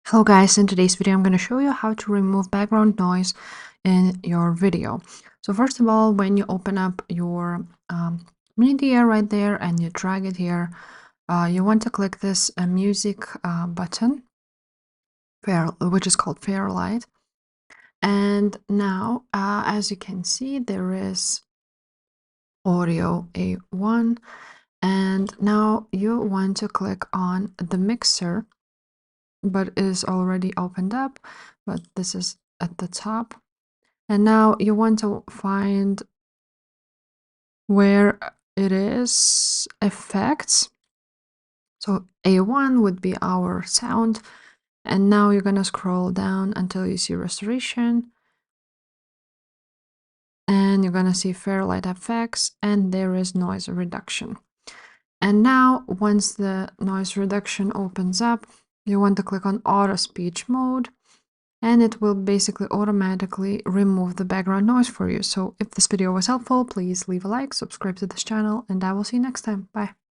Hello guys, in today's video I'm going to show you how to remove background noise in your video. So first of all, when you open up your media right there and you drag it here, you want to click this music button, which is called Fairlight. And now, as you can see, there is audio A1. And now you want to click on the mixer, but it is already opened up, but this is at the top. And now you want to find where it is effects. So A1 would be our sound. And now you're going to scroll down until you see restoration. And you're going to see Fairlight effects, and there is noise reduction. And now once the noise reduction opens up, you want to click on auto speech mode, and it will basically automatically remove the background noise for you. So if this video was helpful, please leave a like, subscribe to this channel, and I will see you next time. Bye.